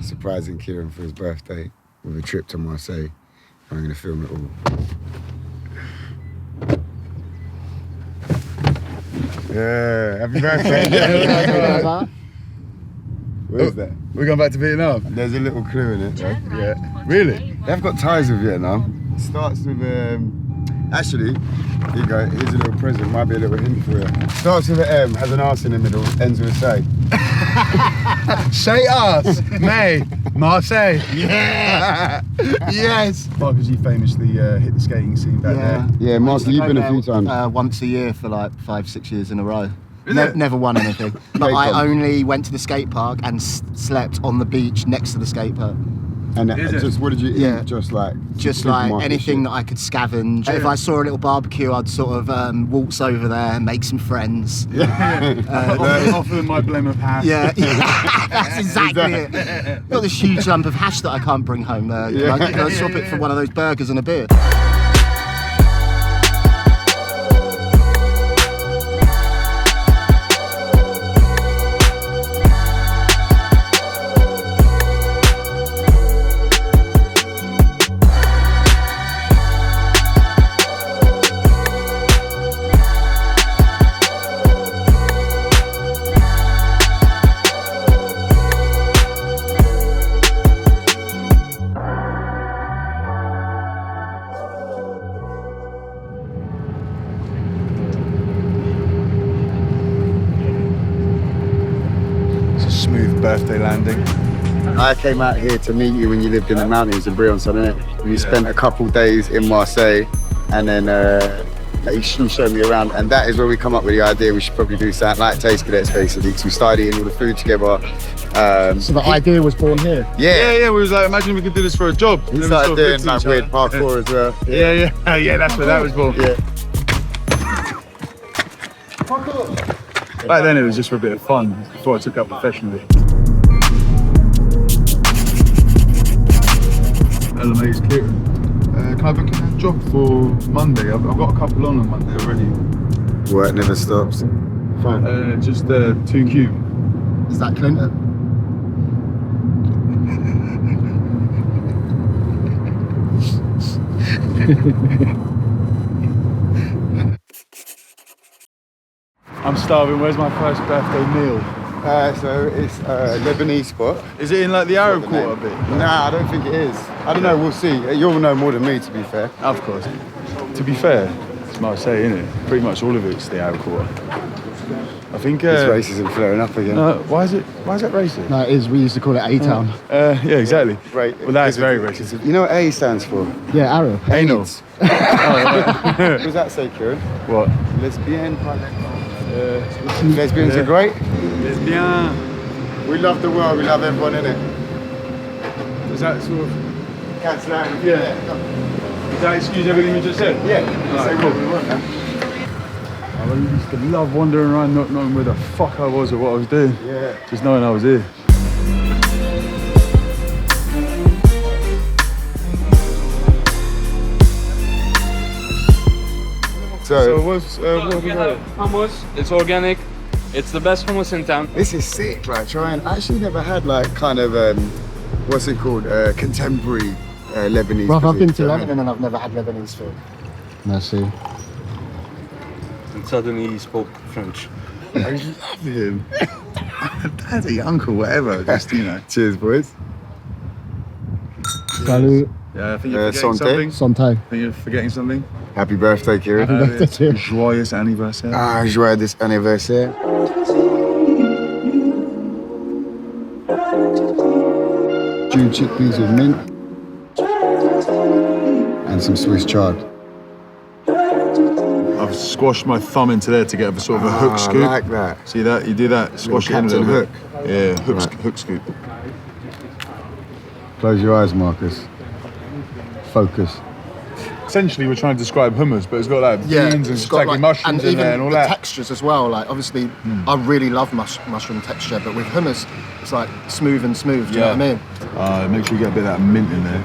surprising Kieran for his birthday with a trip to Marseille. I'm going to film it all. Yeah, happy birthday. Where's that? We're going back to Vietnam? There's a little clue in it. Yeah. Really? They've got ties with Vietnam. It starts with, actually, here you go, here's a little present, might be a little hint for you. Starts with an M, has an arse in the middle, ends with a say. Say us, May, Marseille. Yeah! Yes! Marcus, you famously hit the skating scene back there. Yeah, Marcel, you've been a few times. Once a year for like 5-6 years in a row. Is Never won anything. But I only went to the skate park and slept on the beach next to the skate park. And just what did you eat? Just like anything that I could scavenge. If I saw a little barbecue, I'd sort of waltz over there and make some friends. Offer them my blem of hash. Yeah, that's exactly it. Got this huge lump of hash that I can't bring home. Can I swap it for one of those burgers and a beer? Birthday landing. I came out here to meet you when you lived in the mountains in Briançon, innit? We spent a couple days in Marseille, and then you showed me around, and that is where we come up with the idea we should probably do something like Taste Cadets, basically, because we started eating all the food together. So the idea was born here? Yeah. We was like, imagine we could do this for a job. We started doing like weird parkour as well. Yeah, that's where that was born. Yeah. Back then it was just for a bit of fun, before I took up professionally. Hello mate, it's Kieran. Can I book a job for Monday? I've got a couple on Monday already. Work never stops. Fine. Just 2Q. Is that Clinton? I'm starving. Where's my first birthday meal? So it's a Lebanese spot. Is it in like the Arab quarter bit? Nah, I don't think it is. I don't know, we'll see. You'll know more than me, to be fair. Of course. To be fair, it's Marseille, isn't it? Pretty much all of it's the Arab quarter. I think... This racism flaring up again. Why is that racist? No, it is. We used to call it A-Town. Yeah, exactly. Right. Well, that is very racist. You know what A stands for? Yeah, Arab. Anal. What does that say, Kieran? What? Lesbian. Lesbians are great. Lesbian. We love the world, we love everyone in it. Is that sort of... Cancel out. Yeah. Does that excuse everything you just said? Yeah. Alright, cool. We want, man. I used to love wandering around not knowing where the fuck I was or what I was doing. Yeah. Just knowing I was here. So what's what we got? Hummus. It's organic. It's the best hummus in town. This is sick, like trying. I actually never had like kind of what's it called? Contemporary Lebanese. Rob, I've been to cuisine. Lebanon and I've never had Lebanese food. Merci. And suddenly he spoke French. I love him. Daddy, uncle, whatever. Just, you know. Cheers, boys. Salut. Yeah, I think you're forgetting something. Santé. I think you're forgetting something. Happy birthday, Kieran. Happy birthday to you. Joyeux anniversaire. Ah, joyeux anniversaire. Stewed chickpeas with mint. And some Swiss chard. I've squashed my thumb into there to get a sort of a hook scoop. I like that. See that? You do that, squash it in a Captain little Hook. bit. Yeah, Right. hook scoop. Close your eyes, Marcus. Focus. Essentially, we're trying to describe hummus, but it's got like beans and it's got, like mushrooms in there and all the that. textures as well. Like obviously, I really love mushroom texture, but with hummus, it's like smooth and smooth. Do you know what I mean? Make sure you get a bit of that mint in there.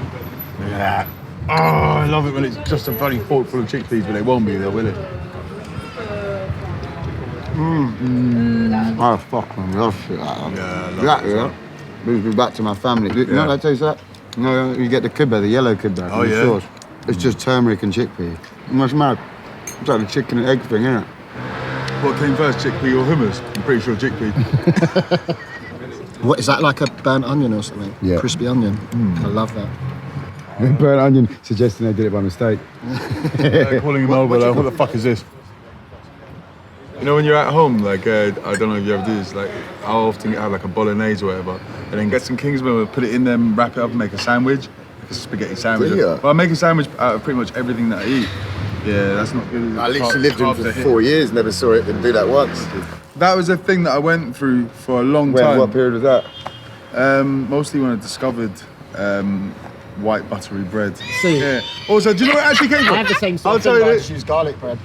Look at that. Oh, I love it when it's just a bloody fork full of chickpeas, but it won't be there, will it? I fucking love shit like that. Yeah, I love That, it as yeah. well. brings me back to my family. You know what I taste that? No, you get the kibba, the yellow kibba. Oh, the yeah. sauce. It's just turmeric and chickpea. It's mad. It's like the chicken and egg thing, isn't it? What came first, chickpea or hummus? I'm pretty sure chickpea. What is that, like a burnt onion or something? Yeah. Crispy onion. I love that. Burnt onion, suggesting they did it by mistake. Calling him over, like, what the fuck is this? You know when you're at home, like, I don't know if you ever do this, like, I'll often have like a bolognese or whatever, and then get some Kingsman, put it in them, wrap it up and make a sandwich, like a spaghetti sandwich. Yeah. Well, I make a sandwich out of pretty much everything that I eat. Yeah, that's not good. I literally lived in for 4 years, never saw it do that once. That was a thing that I went through for a long time. What period was that? Mostly when I discovered white buttery bread. See. Yeah. Also, do you know where it actually came from? I have the same sort I'll of tell thing, you but I this. just use garlic bread.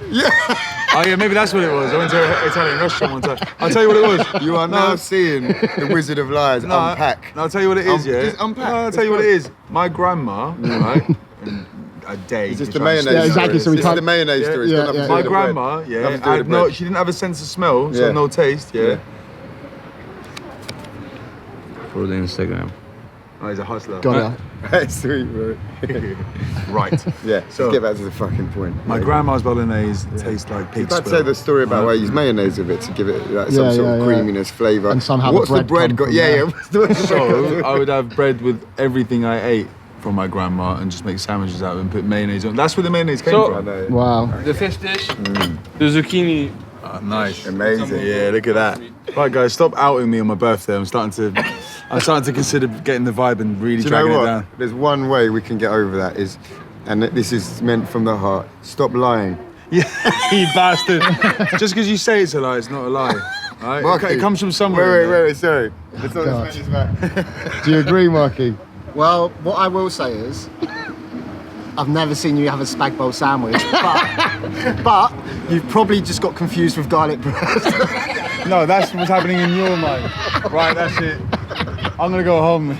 Oh yeah, maybe that's what it was. I went to an Italian restaurant one time. I'll tell you what it was. You are now seeing the Wizard of Lies unpack. No, I'll tell you what it is, yeah? Just unpack. No, I'll tell you what it is. My grandma, right? A day. Is this just the trying to mayonnaise say- Yeah, exactly, story? so we This is can't- the mayonnaise story. It's Yeah, got nothing yeah. to do My with the bread. grandma, Nothing to yeah, do with the bread. she didn't have a sense of smell, so Yeah. no taste, yeah. For the Instagram. Oh, he's a hustler. Got it. That's sweet, bro. Right. Yeah, So- let's get back to the fucking point. My grandma's bolognese tastes like pig I'd say swill. the story about why I use mayonnaise with it to give it like, some Yeah, sort of yeah. creaminess, flavour. And somehow What's the the bread bread come got? from Yeah, there. yeah. What's the So I would have bread with everything I ate from my grandma and just make sandwiches out of it and put mayonnaise on. That's where the mayonnaise came So- from. Wow. The fish dish, the zucchini. Oh, nice. Amazing. Yeah, look at that. Right, guys, stop outing me on my birthday. I'm starting to consider getting the vibe and really Do you know dragging it what? down. There's one way we can get over that is, and this is meant from the heart. Stop lying. Yeah, you bastard. Just because you say it's a lie, it's not a lie. Right? Marky, It comes from somewhere. Wait, sorry. That's not God. this is about. Do you agree, Marky? Well, what I will say is, I've never seen you have a spag bowl sandwich, but you've probably just got confused with garlic bread. No, that's what's happening in your mind. Right, that's it. I'm gonna go home.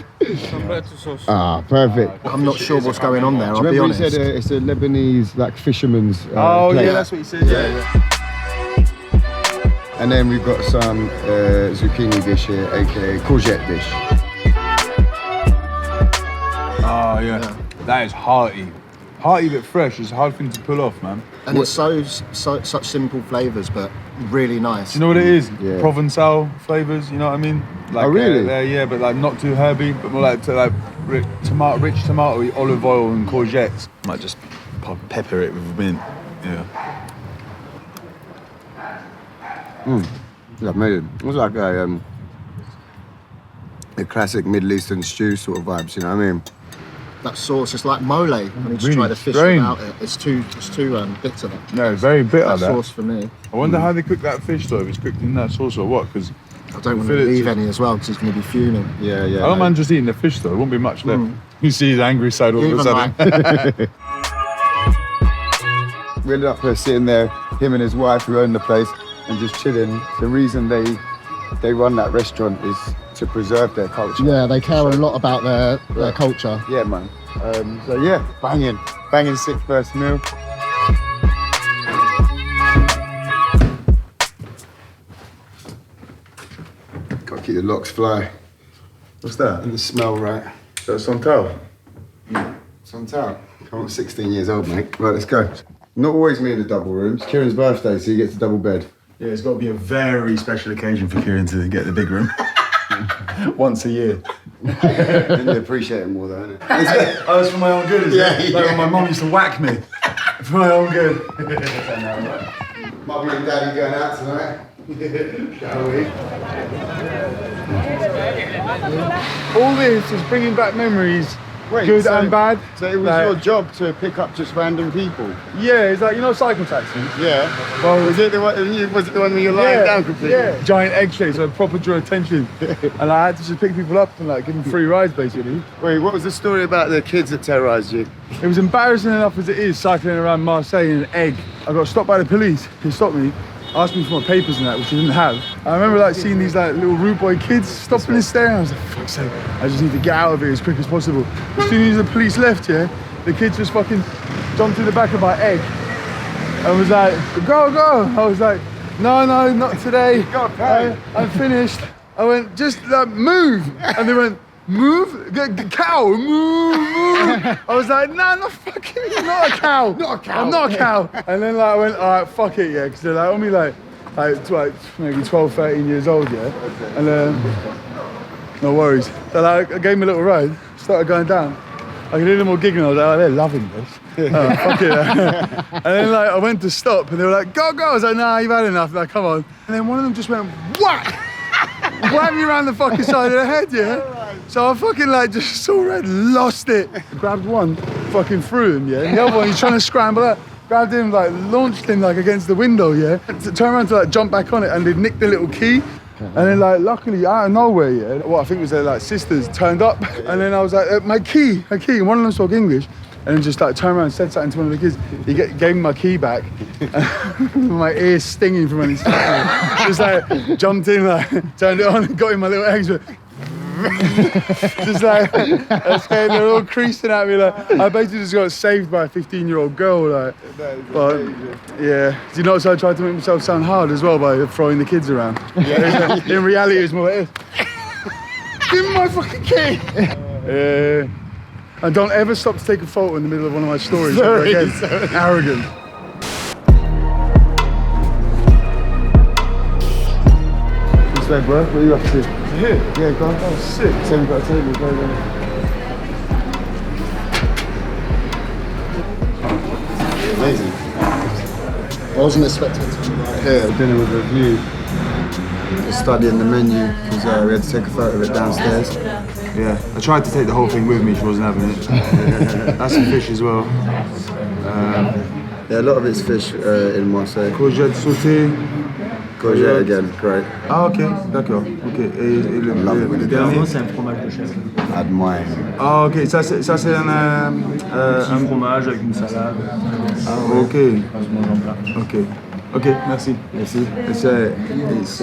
Tomato sauce. Ah, perfect. I'm not sure what's going on there, I'll be Remember you honest. said it's a Lebanese, like fisherman's Oh, plate. yeah, that's what you said. Yeah. And then we've got some zucchini dish here, aka courgette dish. Oh, yeah. That is hearty. Hearty but fresh. It's a hard thing to pull off, man. And it's such simple flavours, but really nice. Do you know what it is? Yeah. Provencal flavours, you know what I mean? Like, Oh, really? Yeah, but like not too herby, but more like rich tomato, olive oil and courgettes. Might just pepper it with mint. Yeah. It's amazing. It's like a classic Middle Eastern stew sort of vibes, you know what I mean? That sauce is like mole. I need to Really try the fish strange. without it. It's too bitter. No, very bitter. That That. sauce for me. I wonder how they cook that fish though. If it's cooked in that sauce or what? Because I don't want Feel to it leave too. any as well because he's going to be fuming. Yeah, yeah. I don't mind just eating the fish though. There won't be much left. You see his angry side all of a Even sudden. We ended up sitting there, him and his wife who own the place, and just chilling. The reason they run that restaurant is to preserve their culture. Yeah, they care a lot about their culture. Yeah, man. So yeah, banging sick first meal. Gotta keep the locks fly What's that? and the smell right. That's on top. It's on top. I'm 16 years old, mate. Right, let's go. Not always me in the double room. It's Kieran's birthday, so he gets a double bed. Yeah, it's got to be a very special occasion for Kieran to get the big room. Once a year. Then you appreciate it more, though, innit? Oh, it's for my own good, is Yeah, it? Like when my mum used to whack me. For my own good. Mummy and Daddy going out tonight. Shall we? All this is bringing back memories, Wait, good so- and bad. So it was Like- your job to pick up just random people? Yeah, it's like, you know, cycle taxis? Yeah. Well, was it the one where you're lying down completely? Yeah, giant egg shapes, so proper draw attention. And I had to just pick people up and like give them free rides basically. Wait, what was the story about the kids that terrorised you? It was embarrassing enough as it is cycling around Marseille in an egg. I got stopped by the police. He stopped me, asked me for my papers and that, which I didn't have. I remember like seeing these like little rude boy kids stopping and staring. I was like, fuck's sake, I just need to get out of here as quick as possible. As soon as the police left here, the kids just fucking jumped in the back of my egg. I was like, go, go. I was like, no, not today. I'm finished. I went, just move. And they went, move? Cow, move. I was like, nah, not a cow. Not a cow. I'm not a cow. And then like, I went, all right, fuck it, yeah. Because they're like, only like maybe 12, 13 years old, yeah. And no worries. So like, I gave them a little ride, started going down. I could hear them all giggling. I was like, oh, they're loving this. Oh, fuck it. And then like, I went to stop and they were like, go, go. I was like, nah, you've had enough. Like, come on. And then one of them just went, whack! Whacked me around the fucking side of the head, yeah? So I fucking like just saw red, lost it. Grabbed one, fucking threw him, yeah? And the other one, he's trying to scramble up. Grabbed him, like launched him like against the window, yeah? Turned around to like jump back on it and they'd nicked the little key. And then like luckily out of nowhere, yeah, what I think was their like sisters turned up. And then I was like, my key. And one of them spoke English. And then just like turned around and said something to one of the kids. He gave me my key back. My ears stinging from when he started. Just like jumped in, like turned it on and got in my little eggs. Just like, I was scared, they're all creasing at me. Like, I basically just got saved by a 15-year-old girl. Like, but yeah, do you notice I tried to make myself sound hard as well by throwing the kids around? Yeah. In reality, it's more like this. Give me my fucking key. And don't ever stop to take a photo in the middle of one of my stories. Sorry. Arrogant. This way, bro. What are you up to? Here? Yeah, go on. Oh, sick. So we've got a table. Go. Amazing. I wasn't expecting it to be right here. Dinner with a view. Just studying the menu because we had to take a photo of it downstairs. Yeah, I tried to take the whole thing with me, she wasn't having it. That's some fish as well. Yeah, a lot of it's fish in Marseille. Courgette sauté. Courgette again, great. Ah ok, d'accord. Ok. Et le dernier C'est un fromage de chèvre. Admire. Ah ok, ça c'est un Fromage avec une salade. Ah ok. Ça se mange en plat. Ok. Ok, merci. Merci. It's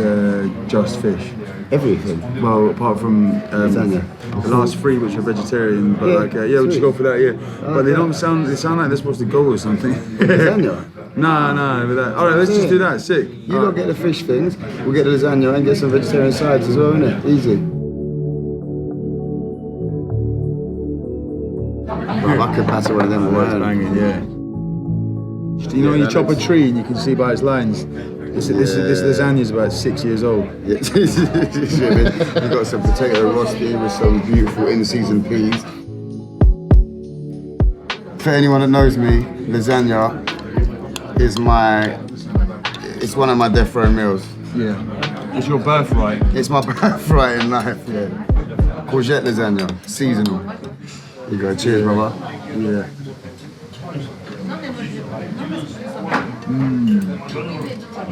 just fish. Everything. Well, apart from Lasagna. the last three, which are vegetarian, but like, yeah, we'll just go for that, yeah. But they don't sound, they sound like they're supposed to go or something. Lasagna? No, with that. All right, let's just do that, sick. You don't get the fish things, we'll get the lasagna and get some vegetarian sides as well, innit? Easy. Well, I could pass one of them around. Banging, yeah. You know when you chop a tree and you can see by its lines, this lasagna is about 6 years old. Yeah. We've got some potato rosti with some beautiful in-season peas. For anyone that knows me, lasagna is it's one of my death row meals. Yeah. It's your birthright. It's my birthright in life, yeah. Courgette lasagna, seasonal. You go, cheers, brother. Yeah.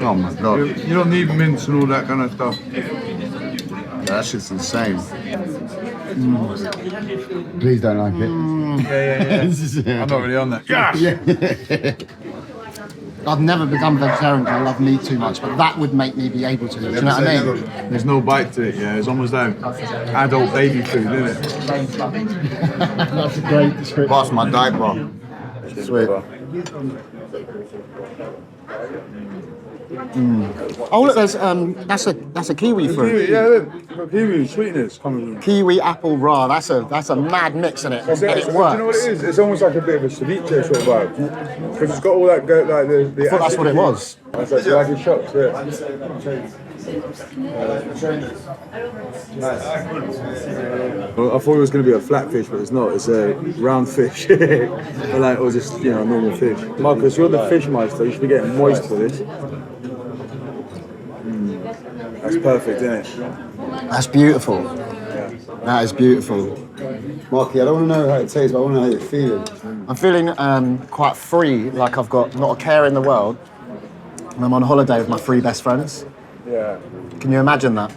Oh my God. You don't need mince and all that kind of stuff. That shit's insane. Please don't like it. Yeah. I'm not really on that. Yeah. I've never become vegetarian because I love meat too much, but that would make me be able to. Do you know what I mean? There's no bite to it, yeah. It's almost like adult baby food, isn't it? That's a great description. Pass my diaper. Sweet. Oh look, there's that's a kiwi fruit. Yeah, look, kiwi sweetness comes. Kiwi apple raw. That's a mad mix in it, and it Do you know works. what it is? It's almost like a bit of a ceviche sort of vibe. Because it's got all that, like the I thought that's what it was. It's like dragon shots, yeah. Well, I thought it was going to be a flat fish, but it's not. It's a round fish. or just, normal fish. Marcus, you're the fish meister. You should be getting moist for this. That's perfect, isn't it? That's beautiful. That is beautiful. Marky, I don't want to know how it tastes, but I want to know how you're feeling. I'm feeling quite free, like I've got not a care in the world. And I'm on holiday with my 3 best friends. Yeah. Can you imagine that?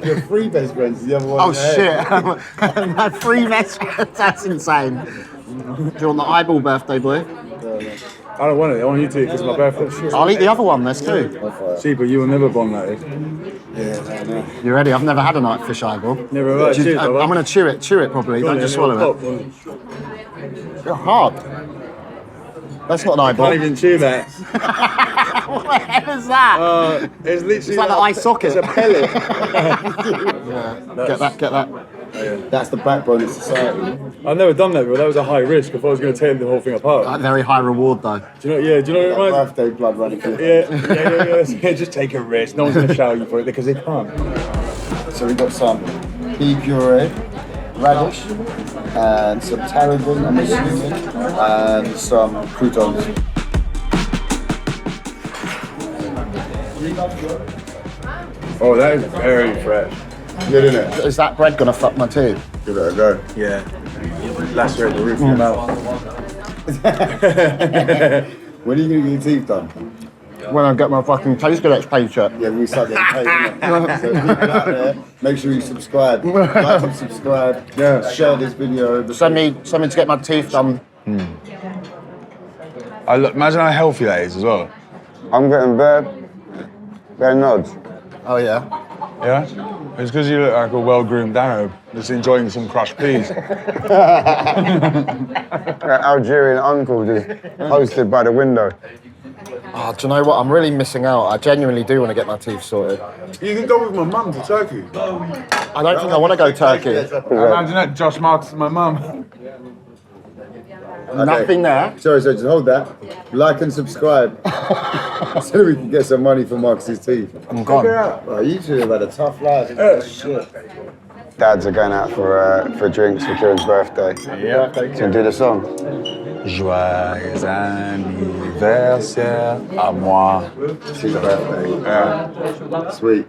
Your 3 best friends, the other one. Oh shit! My 3 best friends. That's insane. Do you want the eyeball birthday boy? I don't want it. I want you to eat because it's my birthday. I'll eat the other one. There's 2. See, but you will never bond like this. You ready? I've never had a night fish eyeball. Never right. Cheers, I'm brother. gonna chew it properly. Don't just swallow it. You're hard. That's not an eyeball. Can't even chew that. What the hell is that? It's literally It's like the eye socket. It's a pellet. Get that. That's the backbone of society. I've never done that, but that was a high risk if I was going to tear the whole thing apart. Very high reward though. Do you know? Yeah. Do you know what it reminds Birthday blood running through. Yeah. Just take a risk. No one's going to shout you for it because they can't. So we've got some pea puree, radish, and some tarragon, I'm assuming, and some croutons. Oh, that is very fresh. Good, isn't it? Is that bread gonna fuck my teeth? Give it a go. Yeah. Lacerate the roof of your mouth. When are you going to get your teeth done? When I get my fucking Cadets paycheck. Yeah, we start getting paid. Innit? So people out there, make sure you subscribe. Like and subscribe. Yeah. Share this video. Send me to get my teeth done. Imagine how healthy that is as well. I'm getting bare nods. Oh yeah. Yeah? It's because you look like a well-groomed Arab that's enjoying some crushed peas. Algerian uncle just posted by the window. Oh, do you know what? I'm really missing out. I genuinely do want to get my teeth sorted. You can go with my mum to Turkey. I don't think I want to go Turkey. Imagine that, Josh Marks and my mum. Nothing there. Sorry, just hold that. Like and subscribe so we can get some money for Marcus's teeth. I'm gone. Oh, you two have had a tough life. Shit. Dads are going out for drinks for Kieran's birthday. Yeah. So do the song. Joyeux anniversaire à moi. It's his birthday. Yeah. Sweet.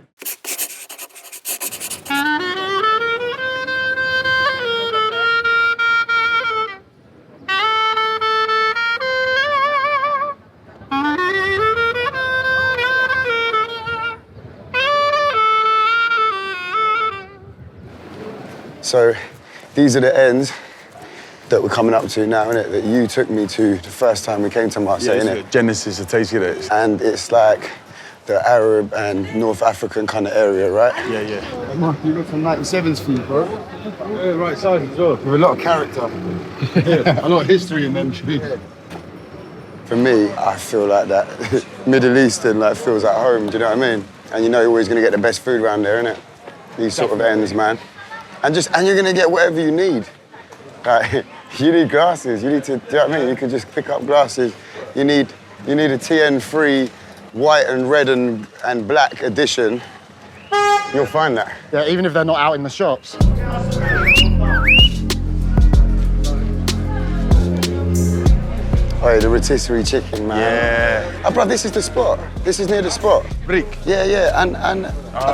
So these are the ends that we're coming up to now, innit? That you took me to the first time we came to Marseille, innit? Genesis of Tasty Cadets. And it's like the Arab and North African kind of area, right? Yeah. Mark, you got some 97s for you, bro. Yeah, right size as well. With a lot of character. A lot of history in them shoes. For me, I feel like that Middle Eastern like feels at home, do you know what I mean? And you know you're always gonna get the best food around there, innit? These sort of ends, man. And you're gonna get whatever you need. Like, you need glasses, you need to, do you know what I mean? You can just pick up glasses. You need a TN3 white and red and black edition. You'll find that. Yeah, even if they're not out in the shops. Oh, the rotisserie chicken, man. Yeah. Oh, bro, this is the spot. This is near the spot. Brick. Yeah, and I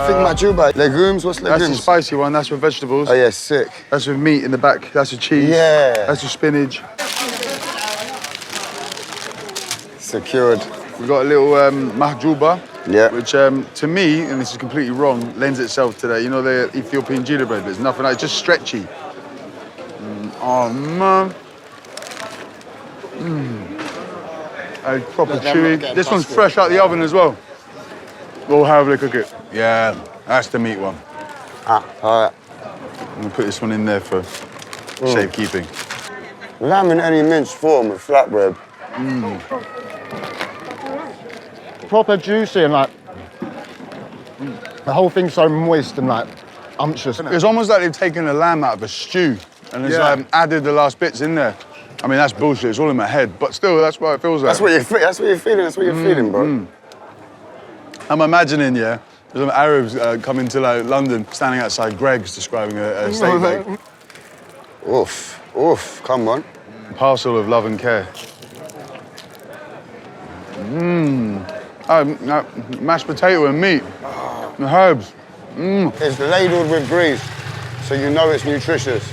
think Majuba. Legumes, what's legumes? That's the spicy one, that's with vegetables. Oh, yeah, sick. That's with meat in the back, that's with cheese. Yeah. That's with spinach. Secured. We've got a little mahjouba, Yeah. which to me, and this is completely wrong, lends itself to the, you know, the Ethiopian Gouda bread, but it's nothing like, it's just stretchy. Oh, man. Proper chewy. This one's fresh out the oven as well. Or however they cook it. Yeah, that's the meat one. All right. I'm gonna put this one in there for safekeeping. Lamb in any minced form with flatbread. Proper juicy and like, the whole thing's so moist and like umptious. It's almost like they've taken the lamb out of a stew and it's added the last bits in there. I mean, that's bullshit, it's all in my head, but still, that's what it feels like. That's what you're feeling, bro. I'm imagining, some Arabs coming to like London, standing outside Greg's describing a steak bake. Oof, come on. Parcel of love and care. Mashed potato and meat, the herbs. It's ladled with grease, so you know it's nutritious.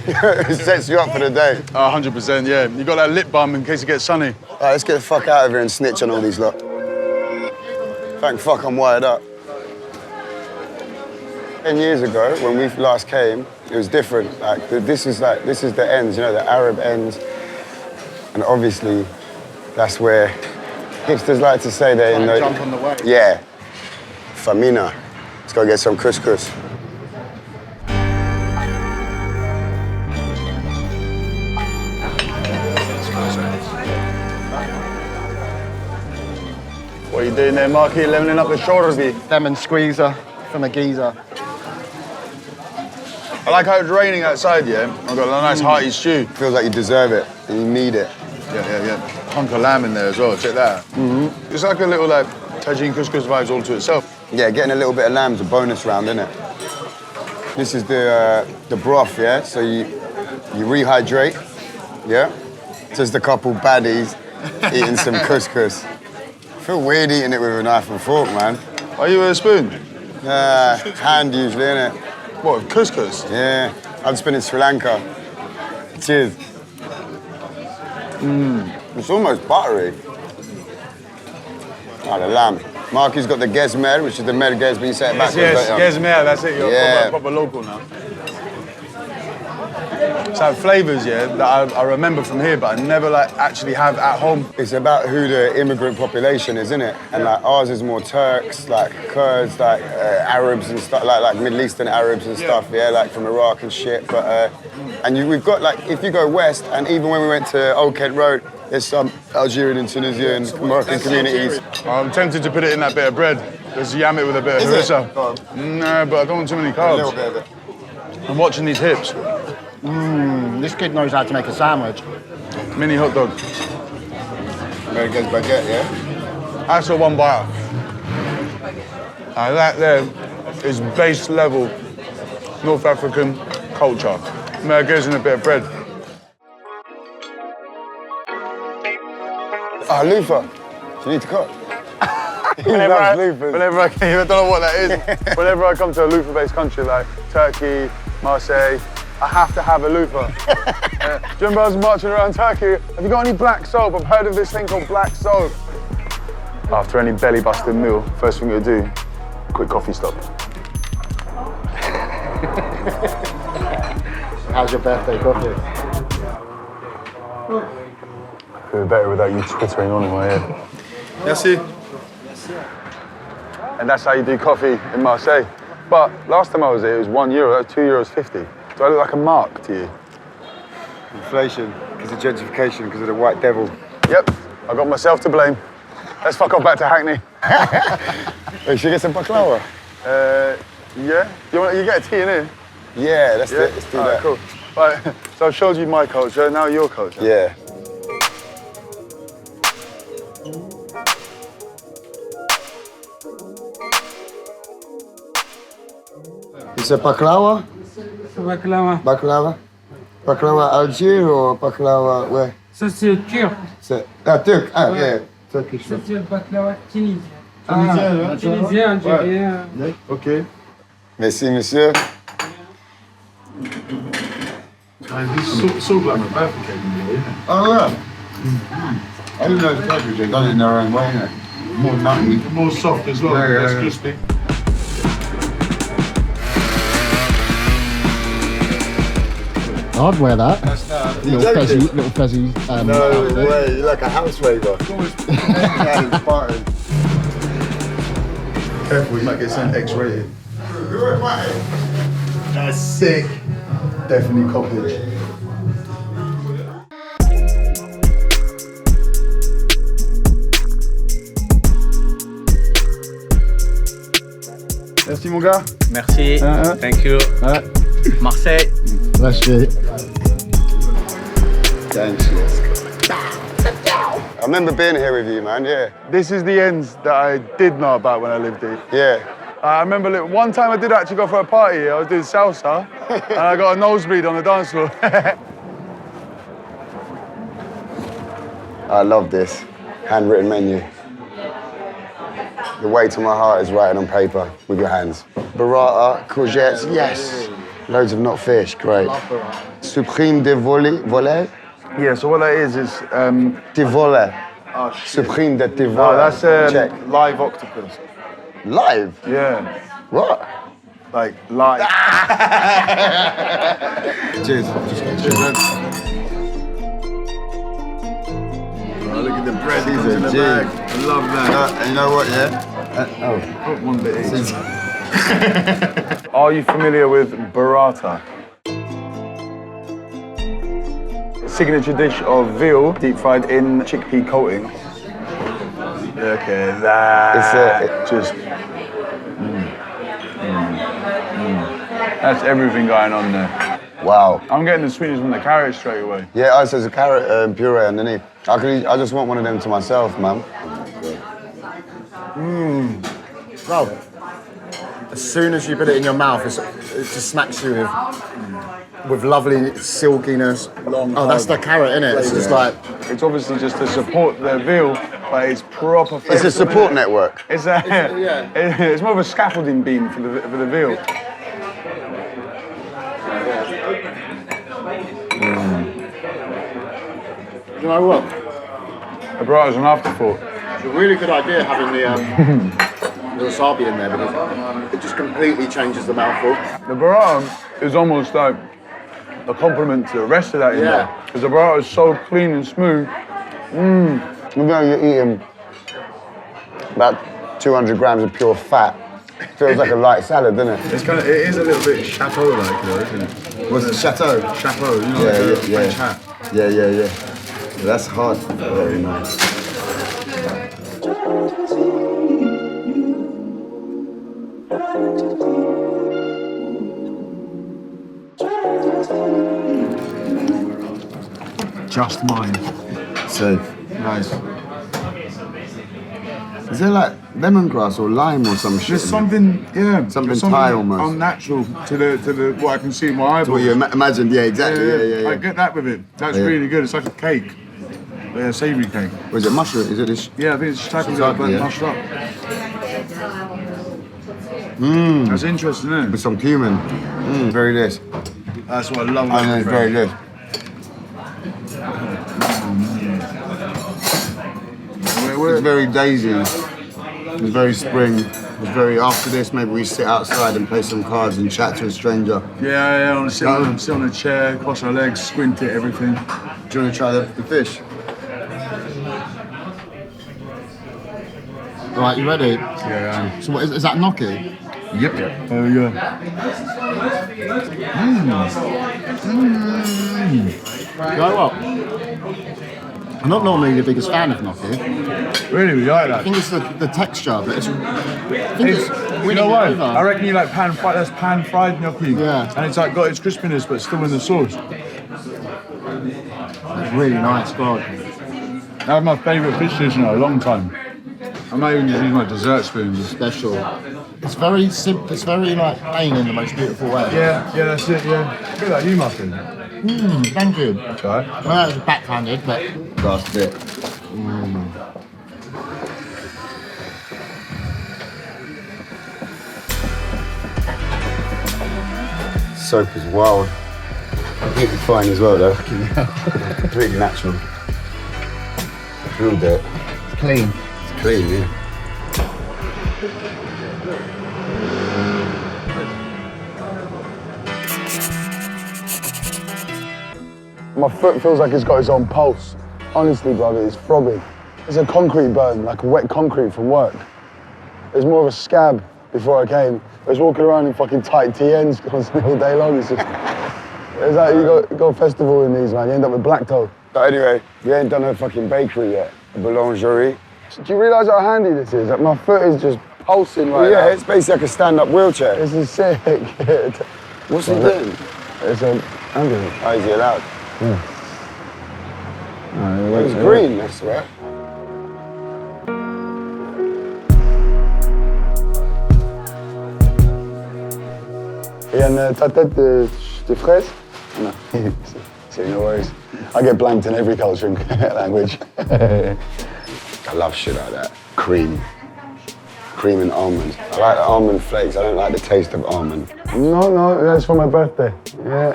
It sets you up for the day. 100%, yeah. You got that lip balm in case it gets sunny. All right, let's get the fuck out of here and snitch on all these lot. Thank fuck I'm wired up. 10 years ago, when we last came, it was different. Like, this is the ends, you know, the Arab ends. And obviously, that's where hipsters like to say they're in the... Jump on the way. Yeah. Famina. Let's go get some couscous. you doing there, Marky? Leveling up the shorty. Lemon squeezer from a geezer. I like how it's raining outside, yeah? I've got a nice hearty stew. Feels like you deserve it and you need it. Yeah. Hunk of lamb in there as well, check that out. It's like a little like tagine couscous vibes all to itself. Yeah, getting a little bit of lamb's a bonus round, isn't it? This is the broth, yeah? So you rehydrate, yeah? Just a couple baddies eating some couscous. I feel weird eating it with a knife and fork, man. Are you with a spoon? Hand usually, innit? What, couscous? Yeah, I've just been in Sri Lanka. Cheers. It's almost buttery. Oh, the lamb. Marky's got the gezmer, which is the merguez, but you say it backwards. Yes, gezmer, that's it. You're Yeah. proper local now. So flavours, yeah, that I remember from here, but I never like actually have at home. It's about who the immigrant population is, isn't it? And like ours is more Turks, like Kurds, like Arabs and stuff, like Middle Eastern Arabs and stuff, yeah, like from Iraq and shit. But we've got like, if you go west, and even when we went to Old Kent Road, there's some Algerian and Tunisian Moroccan communities. I'm tempted to put it in that bit of bread. Just yam it with a bit of harissa. No, but I don't want too many carbs. A little bit of it. I'm watching these hips. This kid knows how to make a sandwich. Mini hot dog. Merguez baguette, yeah? That's a one bite. That there is base level North African culture. Merguez and a bit of bread. Ah, loofah. Do you need to cook? Whenever I came, I don't know what that is. Whenever I come to a loofah-based country like Turkey, Marseille, I have to have a loofah. Do you remember I was marching around Turkey? Have you got any black soap? I've heard of this thing called black soap. After any belly-busting meal, first thing you do, quick coffee stop. How's your birthday coffee? I feel better without you twittering on in my head. Merci. And that's how you do coffee in Marseille. But last time I was there, it was €1. That's €2.50. Do I look like a mark to you? Inflation, because of gentrification, because of the white devil. Yep, I got myself to blame. Let's fuck off back to Hackney. Hey, should we get some baklava? Yeah? You get a tea in here? Yeah, let's do that. Cool. Right, so I've showed you my culture, now your culture. Yeah. It's a baklava? Baklava. Baklava? Baklava Alger or baklava where? Ça, c'est turc. Turc. Ah, yeah. Turkish. Ça, c'est le baklava tunisien. Tunisien, Algérien. Ok. Merci, monsieur. It's sort of like a birthday cake in here, isn't it? Oh, yeah. I didn't know it's turkish. They've done it in their own way, isn't it? More nutty. More soft as well, less crispy. I'd wear that. Little fezzy. No way, you're like a house raver. Spartan. Careful, you might get sent X-rated. That's sick. Definitely cottage. Merci mon gars. Merci. Thank you. Marseille. Lâche-les. Thanks. I remember being here with you, man, yeah. This is the ends that I did know about when I lived here. Yeah. I remember one time I did actually go for a party here. I was doing salsa and I got a nosebleed on the dance floor. I love this handwritten menu. The way to my heart is writing on paper with your hands. Barata, courgettes, yes. Loads of not fish, great. Supreme de volaille? Yeah, so what that is De volaille. oh, shit. Supreme de No, volaille. that's Check. live octopus. Live? Yeah, What? like live. Cheers. Cheers, man. Oh, look at the bread These comes in are the G. bag. I love that. And you know what, yeah? Put one bit each. Are you familiar with Barata? Signature dish of veal deep fried in chickpea coating. Look at that. Just. That's everything going on there. Wow. I'm getting the sweetness from the carrot straight away. Yeah, there's a carrot puree underneath. I just want one of them to myself, man. Well, as soon as you put it in your mouth, it just smacks you with lovely silkiness. That's the carrot, isn't it? It's just like... It's obviously just to support the veal, but it's proper flavor. It's a support network. It's more of a scaffolding beam for the veal. You know what? The burrata's an afterthought. It's a really good idea having the wasabi in there because it just completely changes the mouthful. The burrata is almost like a compliment to the rest of that in there. Because the burrata is so clean and smooth. You know, you're eating about 200 grams of pure fat. Feels like a light salad, doesn't it? It is a little bit chateau-like, though, isn't it? What's it, chateau? Chateau, you know, like a French hat. Yeah. That's hard. Very nice. Just mine. So nice. Is there like lemongrass or lime or some shit? There's something, Something Thai almost. unnatural to the what I can see in my eyeballs. What you imagined? Yeah, exactly. Yeah. I get that with it. That's really good. It's like a cake, a savoury cake. Was it mushroom? Is it this? Yeah, I think it's just Shiitake, mashed up. That's interesting, isn't With it? some cumin. Very nice. That's what I love. I know, it's very good. It's very daisy. It's very spring. It's very, after this, maybe we sit outside and play some cards and chat to a stranger. Yeah, sit on a chair, cross our legs, squint at everything. Do you want to try the fish? All right, you ready? Yeah. So what is that gnocchi? Yep. There we go. You know what? I'm not normally the biggest fan of gnocchi. Really, we like I that. think it's the texture, but it's You know what? I reckon you like that's pan-fried gnocchi. Yeah. And it's like got its crispiness, but still in the sauce. It's really nice, God. That's my favourite fish dish in a long time. I might even just use my dessert spoons. Special. It's very simple. It's very like plain in the most beautiful way. Yeah, that's it, yeah. A bit like you, muffin. Thank you. That's all right. I know that was backhanded, but Last bit. Soap is wild. Completely fine as well, though. Completely natural. Real dirt. it's clean. It's clean, yeah. My foot feels like it's got its own pulse. Honestly, brother, it's throbbing. It's a concrete burn, like a wet concrete from work. There's more of a scab before I came. I was walking around in fucking tight TNs constantly all day long. It's like you go festival in these, man. You end up with black toe. But anyway, we ain't done a fucking bakery yet. A boulangerie. Do you realise how handy this is? Like my foot is just pulsing right now. Yeah, it's basically like a stand-up wheelchair. This is sick. What's he doing? It's an ambulance. How is he allowed? No, It's green, I swear. Et une tarte de fraises? No. See, no worries. I get blanked in every culture and language. I love shit like that. Cream and almonds. I like the almond flakes. I don't like the taste of almond. No, that's for my birthday. Yeah.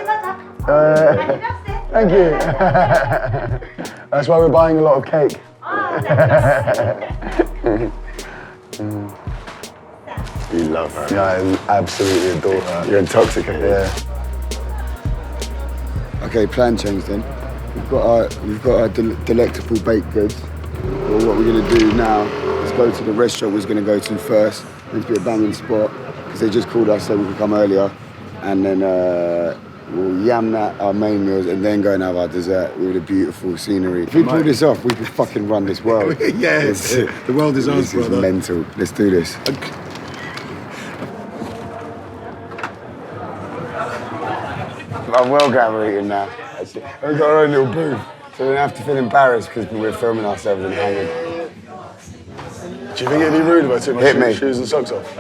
Thank you. That's why we're buying a lot of cake. You love her. Yeah, I absolutely adore her. You're intoxicated. Yeah. Okay, plan change then. We've got our delectable baked goods. Well, what we're gonna do now is go to the restaurant we're gonna go to first. It's a bit of a banging spot because they just called us so we could come earlier, and then we'll yam that, our main meals, and then go and have our dessert with the beautiful scenery. If we pull this off, we could fucking run this world. Yeah, the world is ours, This is brother. mental. Let's do this. I'm well glad we're eating now. We've got our own little booth, so we don't have to feel embarrassed because we're filming ourselves and hanging. Do you think it'd be rude if I took Hit my me. shoes and socks off?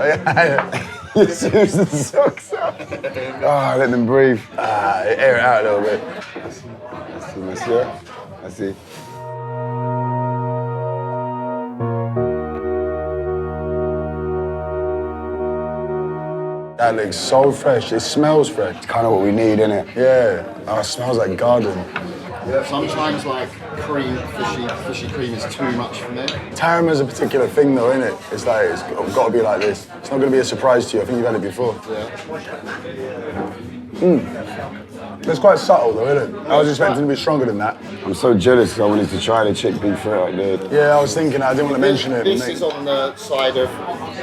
Your shoes and socks off. Oh, let them breathe. Air it out a little bit. Let's see, monsieur. Let's see. That looks so fresh. It smells fresh. It's kind of what we need, isn't it? Yeah. Oh, it smells like garden. Sometimes like cream, fishy cream is too much for me. Tarama's a particular thing though, isn't it? It's like, it's got to be like this. It's not going to be a surprise to you. I think you've had it before. It's quite subtle though, isn't it? I was expecting to be stronger than that. I'm so jealous because I wanted to try the chickpea frit, dude. Yeah, I was thinking, I didn't want to mention it. This is on the side of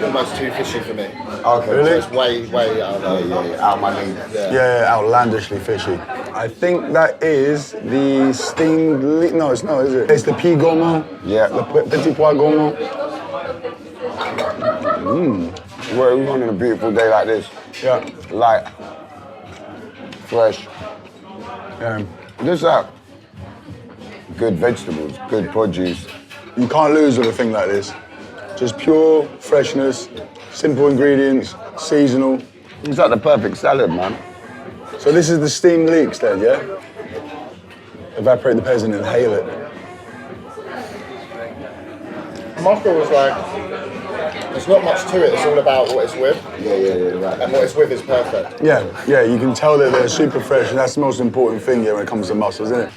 almost too fishy for me. Okay. Really? It's way out of there. Yeah, out of my league. Yeah, outlandishly fishy. I think that is the steamed, no, it's not, is it? It's the pea gourmand. Yeah. The petit pois gourmand. What we want on a beautiful day like this? Yeah. Light, fresh, Yeah. just like good vegetables, good produce. You can't lose with a thing like this. Just pure freshness, simple ingredients, seasonal. It's like the perfect salad, man. So this is the steamed leeks then, yeah? Evaporate the peas and inhale it. Moscow was like, there's not much to it. It's all about what it's with. Yeah, right. And what it's with is perfect. Yeah, you can tell that they're super fresh, and that's the most important thing here when it comes to mussels, isn't it?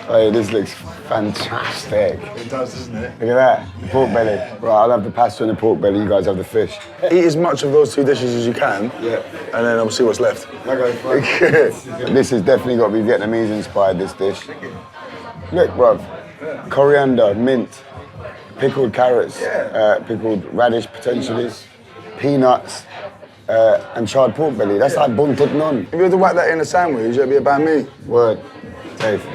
Hey, this looks fantastic. It does, doesn't it? Look at that, pork belly. Right, I'll have the pasta and the pork belly, you guys have the fish. Eat as much of those two dishes as you can, Yeah. and then I'll see what's left. This has definitely got to be Vietnamese inspired, this dish. Look, bruv, coriander, mint, pickled carrots, pickled radish potentially, peanuts, and charred pork belly. That's like bon tout non. If you were to whack that in a sandwich, it'd be a banh mi. Word. Safe.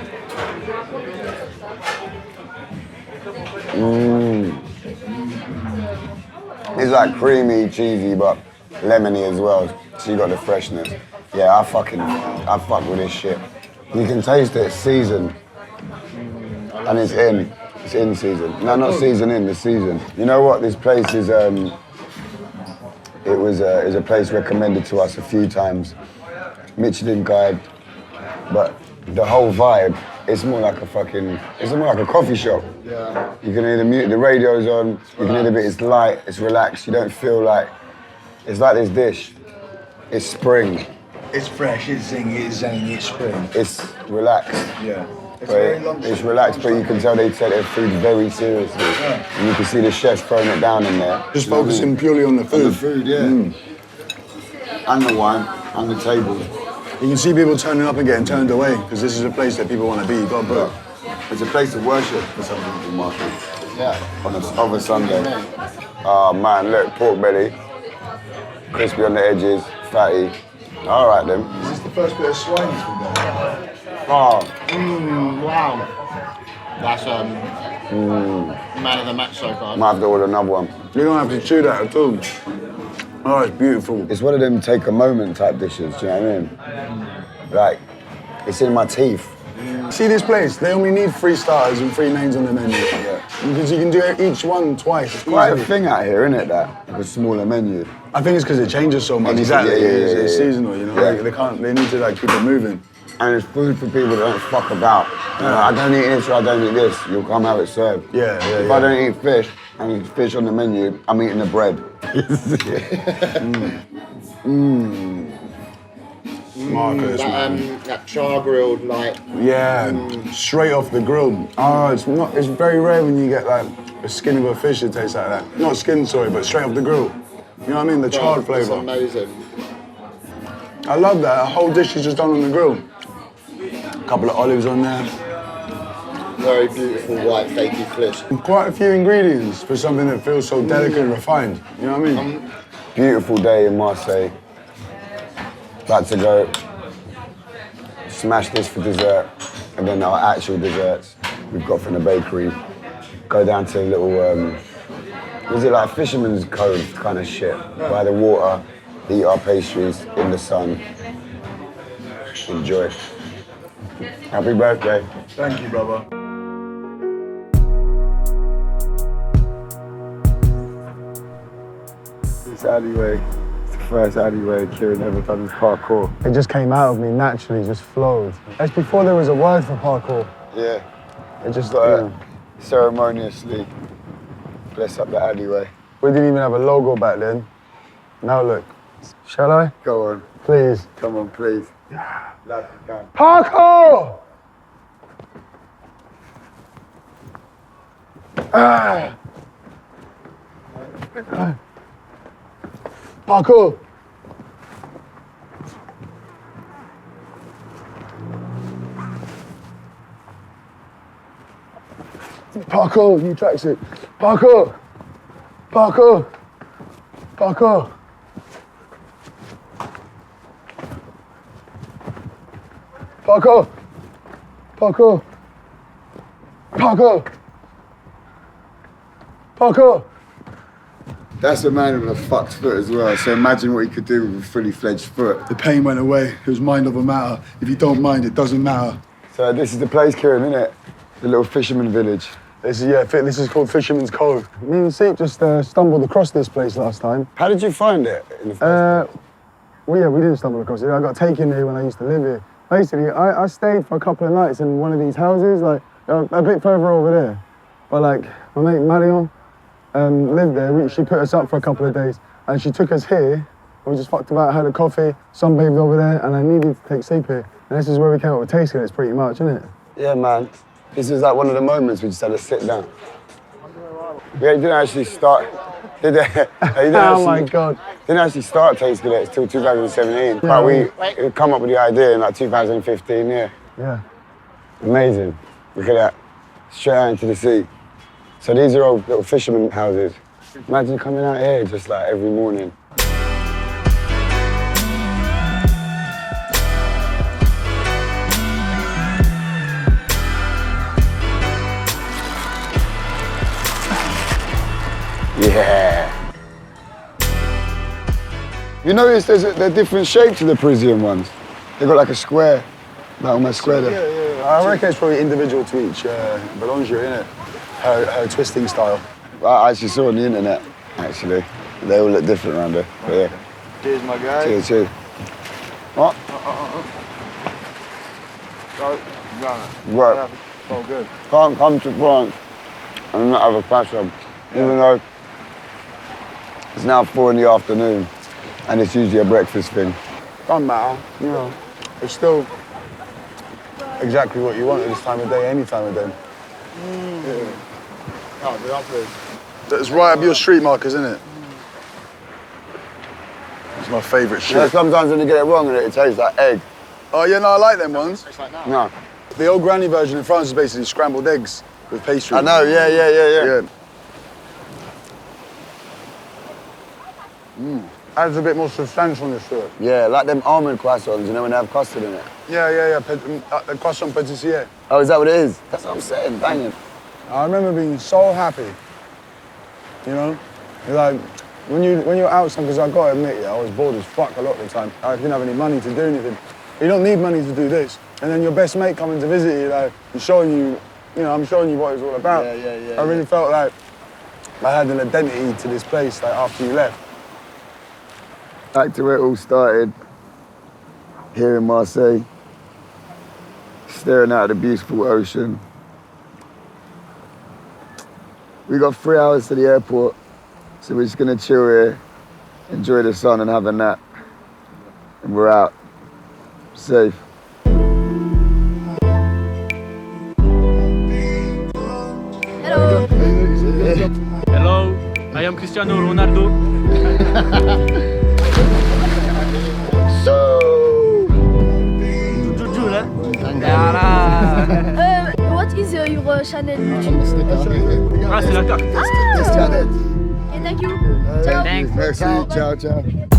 It's like creamy, cheesy, but lemony as well. So you got the freshness. Yeah, I fuck with this shit. You can taste it, it's seasoned. And it's in season. No, not season in, the season. You know what, this place is, is a place recommended to us a few times. Michelin guide, but the whole vibe, it's more like a coffee shop. Yeah. You can hear the radio's on, you can hear the bit, it's light, it's relaxed, you don't feel like, it's like this dish. It's spring, It's fresh, it's zingy, it's zany, it's spring. it's relaxed. Yeah. It's relaxed, but you can tell they take their food very seriously. And you can see the chefs throwing it down in there. Just focusing purely on the food. On the food, yeah. And the wine, and the table. You can see people turning up and getting turned away, because this is a place that people want to be. You got to book. It's a place of worship for some people, Marshall. Yeah. On a Sunday. Oh man, look, pork belly. Crispy on the edges, fatty. All right then. Is this the first bit of swine that's been done? Oh, Wow. That's man of the match so far. might have to order another one. You don't have to chew that at all. Oh, it's beautiful. It's one of them take a moment type dishes, do you know what I mean? Like, it's in my teeth. See this place? They only need 3 starters and 3 mains on the menu. Because you can do each one twice. It's Quite a easy. thing out here, isn't it, that? Like a smaller menu. I think it's because it changes so much. Exactly, yeah, It's yeah. seasonal, you know. Yeah. They need to keep it moving. And it's food for people that don't fuck about. You know, I don't eat this or I don't eat this. You'll come have it served. Yeah. If I don't eat fish, and there's fish on the menu, I'm eating the bread. Marcus, man. That char grilled Yeah, straight off the grill. Oh, it's very rare when you get like the skin of a fish that tastes like that. Not skin, sorry, but straight off the grill. You know what I mean? The charred It's flavour. amazing. I love that. A whole dish is just done on the grill. A couple of olives on there. Very beautiful white fakey flesh. Quite a few ingredients for something that feels so delicate and refined. You know what I mean? Beautiful day in Marseille. About to go smash this for dessert, and then our actual desserts we've got from the bakery. Go down to a little, was it like Fisherman's Cove kind of shit, by the water, eat our pastries in the sun. Enjoy. Happy birthday. Thank you, brother. This alleyway, it's the first alleyway Kieran ever done his parkour. It just came out of me naturally, just flowed. That's before there was a word for parkour. Yeah. It just Ceremoniously bless up the alleyway. We didn't even have a logo back then. Now look. Shall I? Go on. Please. Come on, please. Like you can. Parkour! Ah. Parkour! Parkour, new tracksuit. Parkour! Parkour! Parkour! Parkour! Parkour! Parkour! Parkour! That's a man with a fucked foot as well, so imagine what he could do with a fully fledged foot. The pain went away. It was mind over matter. If you don't mind, it doesn't matter. So this is the place, Kieran, isn't it? The little fisherman village. This is called Fisherman's Cove. Me and Seep just stumbled across this place last time. How did you find it in the first place? Well, yeah, we didn't stumble across it. I got taken here when I used to live here. Basically, I stayed for a couple of nights in one of these houses, like a bit further over there. But like, my mate Marion lived there. She put us up for a couple of days, and she took us here. We just fucked about, had a coffee, sunbathed over there, and I needed to take Seep here. And this is where we came up with Taste Cadets, pretty much, isn't it? Yeah, man. This is like one of the moments we just had to sit down. We didn't actually start. Oh my God. Didn't actually start Taste Cadets till 2017. But we come up with the idea in like 2015, yeah. Yeah. Amazing. Look at that. Straight out into the sea. So these are all little fisherman houses. Imagine coming out here just like every morning. Yeah. You notice they're different shape to the Parisian ones. They've got like a square, like almost square there. Yeah. I reckon it's probably individual to each boulangerie, innit? Her twisting style. I actually saw on the internet, actually. They all look different around there. But yeah. Cheers, my guy. Cheers. What? Right. Oh, good. Can't come to France and not have a passion, even though it's now 4 in the afternoon and it's usually a breakfast thing. Doesn't matter, you know. It's still exactly what you want at this time of day, any time of day. Yeah. Oh, the uppers. That's right up your street markers, isn't it? It's my favourite shit. Yeah, sometimes when you get it wrong, it tastes like egg. Oh, yeah, no, I like them ones. No. The old granny version in France is basically scrambled eggs with pastry. I know, yeah. Adds a bit more substantialness to it. Yeah, like them almond croissants, you know, when they have custard in it. Yeah. The croissant pâtissier. Oh, is that what it is? That's what I'm saying, banging. I remember being so happy, you know? Like, when you're out somewhere, because I gotta admit, I was bored as fuck a lot of the time. I didn't have any money to do anything. You don't need money to do this. And then your best mate coming to visit you, like, and showing you, I'm showing you what it's all about. Yeah. I really felt like I had an identity to this place, like, after you left. Back to where it all started, here in Marseille, staring out at the beautiful ocean. We got 3 hours to the airport, so we're just gonna chill here, enjoy the sun and have a nap. And we're out, safe. Hello. Hello, I am Cristiano Ronaldo. What is your channel YouTube? Ah, c'est la carte. Okay, thank you. Ciao. Merci, ciao.